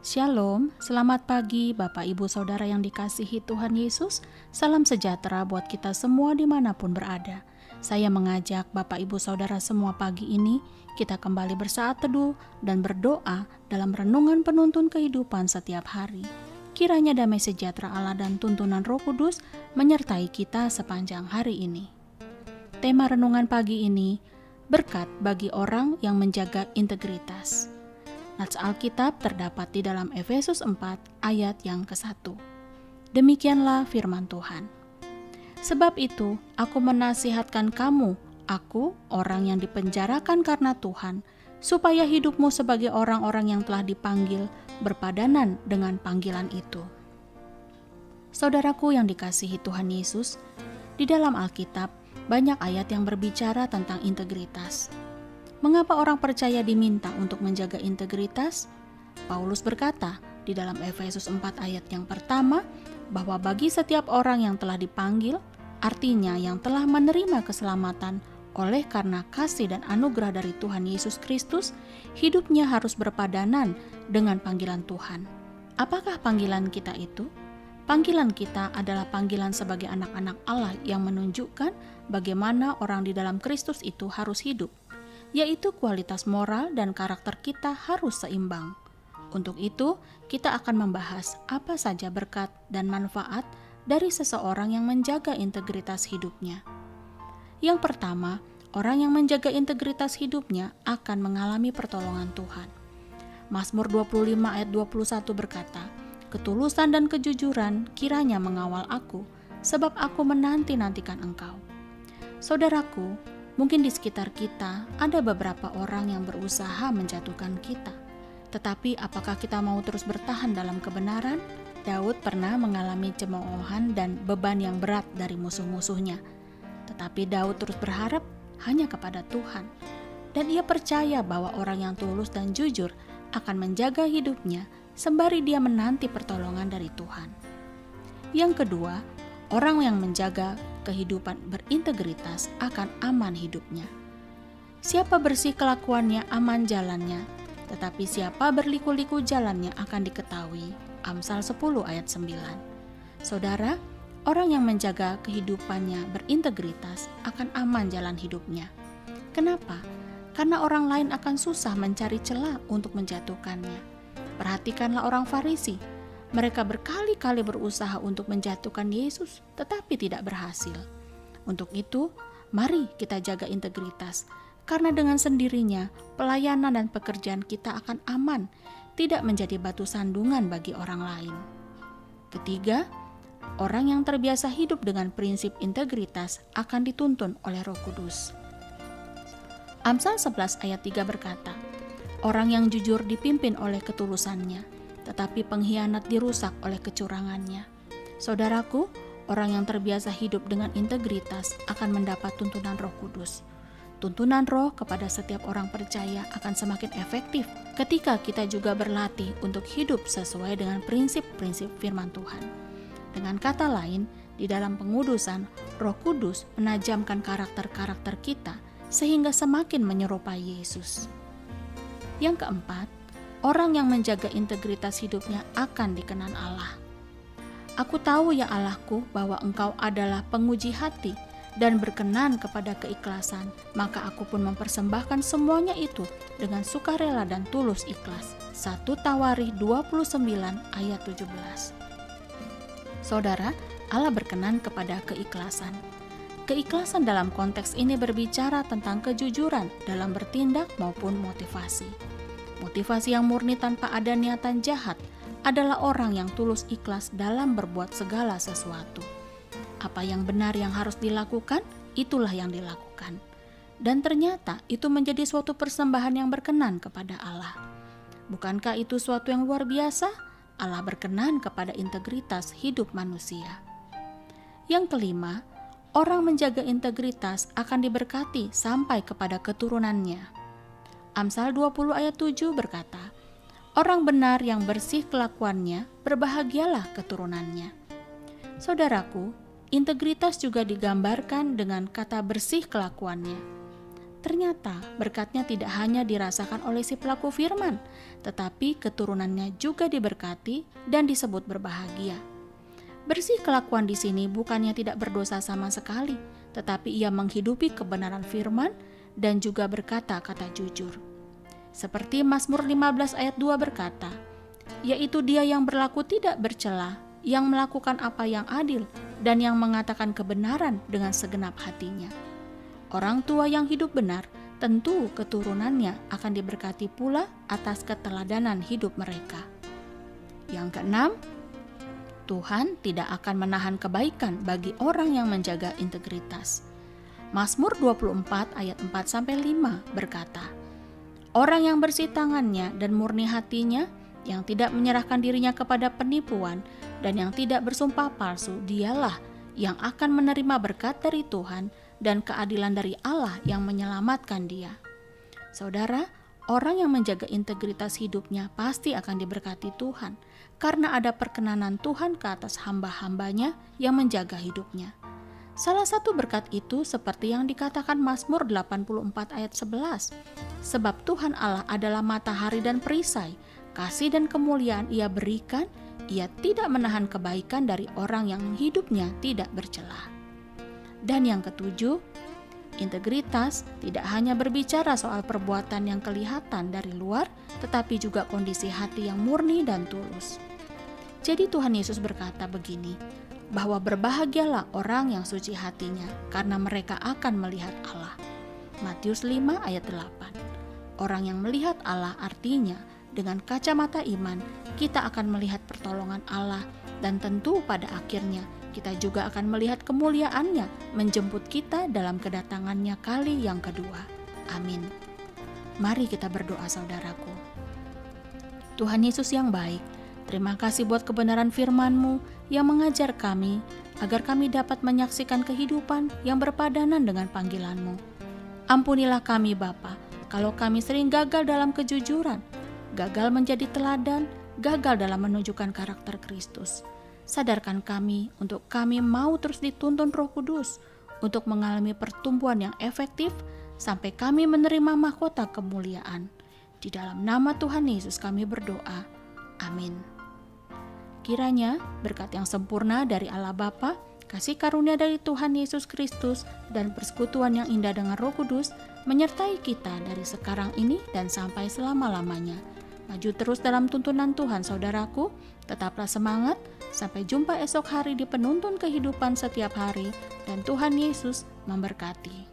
Shalom, selamat pagi Bapak Ibu Saudara yang dikasihi Tuhan Yesus. Salam sejahtera buat kita semua dimanapun berada. Saya mengajak Bapak Ibu Saudara semua pagi ini, kita kembali bersaat teduh dan berdoa dalam renungan penuntun kehidupan setiap hari. Kiranya damai sejahtera Allah dan tuntunan Roh Kudus menyertai kita sepanjang hari ini. Tema renungan pagi ini, berkat bagi orang yang menjaga integritas. Nats Alkitab terdapat di dalam Efesus 4 ayat yang ke-1. Demikianlah firman Tuhan. Sebab itu, aku menasihatkan kamu, aku orang yang dipenjarakan karena Tuhan, supaya hidupmu sebagai orang-orang yang telah dipanggil berpadanan dengan panggilan itu. Saudaraku yang dikasihi Tuhan Yesus, di dalam Alkitab banyak ayat yang berbicara tentang integritas. Mengapa orang percaya diminta untuk menjaga integritas? Paulus berkata di dalam Efesus 4 ayat yang pertama bahwa bagi setiap orang yang telah dipanggil, artinya yang telah menerima keselamatan oleh karena kasih dan anugerah dari Tuhan Yesus Kristus, hidupnya harus berpadanan dengan panggilan Tuhan. Apakah panggilan kita itu? Panggilan kita adalah panggilan sebagai anak-anak Allah yang menunjukkan bagaimana orang di dalam Kristus itu harus hidup, yaitu kualitas moral dan karakter kita harus seimbang. Untuk itu, kita akan membahas apa saja berkat dan manfaat dari seseorang yang menjaga integritas hidupnya. Yang pertama, orang yang menjaga integritas hidupnya akan mengalami pertolongan Tuhan. Mazmur 25 ayat 21 berkata, "Ketulusan dan kejujuran kiranya mengawal aku, sebab aku menanti-nantikan Engkau." Saudaraku, mungkin di sekitar kita ada beberapa orang yang berusaha menjatuhkan kita. Tetapi apakah kita mau terus bertahan dalam kebenaran? Daud pernah mengalami cemoohan dan beban yang berat dari musuh-musuhnya. Tetapi Daud terus berharap hanya kepada Tuhan. Dan ia percaya bahwa orang yang tulus dan jujur akan menjaga hidupnya sembari dia menanti pertolongan dari Tuhan. Yang kedua, orang yang menjaga kehidupan berintegritas akan aman hidupnya. Siapa bersih kelakuannya, aman jalannya, tetapi siapa berliku-liku jalannya akan diketahui. Amsal 10 ayat 9. Saudara, orang yang menjaga kehidupannya berintegritas akan aman jalan hidupnya. Kenapa? Karena orang lain akan susah mencari celah untuk menjatuhkannya. Perhatikanlah orang Farisi. Mereka berkali-kali berusaha untuk menjatuhkan Yesus, tetapi tidak berhasil. Untuk itu, mari kita jaga integritas, karena dengan sendirinya pelayanan dan pekerjaan kita akan aman, tidak menjadi batu sandungan bagi orang lain. Ketiga, orang yang terbiasa hidup dengan prinsip integritas akan dituntun oleh Roh Kudus. Amsal 11 ayat 3 berkata, "Orang yang jujur dipimpin oleh ketulusannya, tetapi pengkhianat dirusak oleh kecurangannya." Saudaraku, orang yang terbiasa hidup dengan integritas akan mendapat tuntunan Roh Kudus. Tuntunan Roh kepada setiap orang percaya akan semakin efektif ketika kita juga berlatih untuk hidup sesuai dengan prinsip-prinsip firman Tuhan. Dengan kata lain, di dalam pengudusan, Roh Kudus menajamkan karakter-karakter kita sehingga semakin menyerupai Yesus. Yang keempat, orang yang menjaga integritas hidupnya akan dikenan Allah. "Aku tahu ya Allahku bahwa Engkau adalah penguji hati dan berkenan kepada keikhlasan, maka aku pun mempersembahkan semuanya itu dengan sukarela dan tulus ikhlas." 1 Tawarikh 29 ayat 17. Saudara, Allah berkenan kepada keikhlasan. Keikhlasan dalam konteks ini berbicara tentang kejujuran dalam bertindak maupun motivasi. Motivasi yang murni tanpa ada niatan jahat adalah orang yang tulus ikhlas dalam berbuat segala sesuatu. Apa yang benar yang harus dilakukan, itulah yang dilakukan. Dan ternyata itu menjadi suatu persembahan yang berkenan kepada Allah. Bukankah itu suatu yang luar biasa? Allah berkenan kepada integritas hidup manusia. Yang kelima, orang menjaga integritas akan diberkati sampai kepada keturunannya. Amsal 20 ayat 7 berkata, "Orang benar yang bersih kelakuannya, berbahagialah keturunannya." Saudaraku, integritas juga digambarkan dengan kata bersih kelakuannya. Ternyata berkatnya tidak hanya dirasakan oleh si pelaku firman, tetapi keturunannya juga diberkati dan disebut berbahagia. Bersih kelakuan di sini bukannya tidak berdosa sama sekali, tetapi ia menghidupi kebenaran firman dan juga berkata-kata jujur. Seperti Mazmur 15 ayat 2 berkata, yaitu dia yang berlaku tidak bercela, yang melakukan apa yang adil, dan yang mengatakan kebenaran dengan segenap hatinya. Orang tua yang hidup benar, tentu keturunannya akan diberkati pula atas keteladanan hidup mereka. Yang keenam, Tuhan tidak akan menahan kebaikan bagi orang yang menjaga integritas. Mazmur 24 ayat 4-5 berkata, orang yang bersih tangannya dan murni hatinya, yang tidak menyerahkan dirinya kepada penipuan dan yang tidak bersumpah palsu, dialah yang akan menerima berkat dari Tuhan dan keadilan dari Allah yang menyelamatkan dia. Saudara, orang yang menjaga integritas hidupnya pasti akan diberkati Tuhan, karena ada perkenanan Tuhan ke atas hamba-hambanya yang menjaga hidupnya. Salah satu berkat itu seperti yang dikatakan Mazmur 84 ayat 11, sebab Tuhan Allah adalah matahari dan perisai, kasih dan kemuliaan ia berikan, ia tidak menahan kebaikan dari orang yang hidupnya tidak bercela. Dan yang ketujuh, integritas tidak hanya berbicara soal perbuatan yang kelihatan dari luar, tetapi juga kondisi hati yang murni dan tulus. Jadi Tuhan Yesus berkata begini, bahwa berbahagialah orang yang suci hatinya, karena mereka akan melihat Allah. Matius 5 ayat 8. Orang yang melihat Allah artinya, dengan kacamata iman, kita akan melihat pertolongan Allah, dan tentu pada akhirnya kita juga akan melihat kemuliaannya menjemput kita dalam kedatangannya kali yang kedua. Amin. Mari kita berdoa saudaraku. Tuhan Yesus yang baik, terima kasih buat kebenaran firman-Mu yang mengajar kami agar kami dapat menyaksikan kehidupan yang berpadanan dengan panggilan-Mu. Ampunilah kami Bapa, kalau kami sering gagal dalam kejujuran, gagal menjadi teladan, gagal dalam menunjukkan karakter Kristus. Sadarkan kami untuk kami mau terus dituntun Roh Kudus untuk mengalami pertumbuhan yang efektif sampai kami menerima mahkota kemuliaan. Di dalam nama Tuhan Yesus kami berdoa. Amin. Kiranya berkat yang sempurna dari Allah Bapa, kasih karunia dari Tuhan Yesus Kristus, dan persekutuan yang indah dengan Roh Kudus menyertai kita dari sekarang ini dan sampai selama-lamanya. Maju terus dalam tuntunan Tuhan saudaraku, tetaplah semangat, sampai jumpa esok hari di penuntun kehidupan setiap hari, dan Tuhan Yesus memberkati.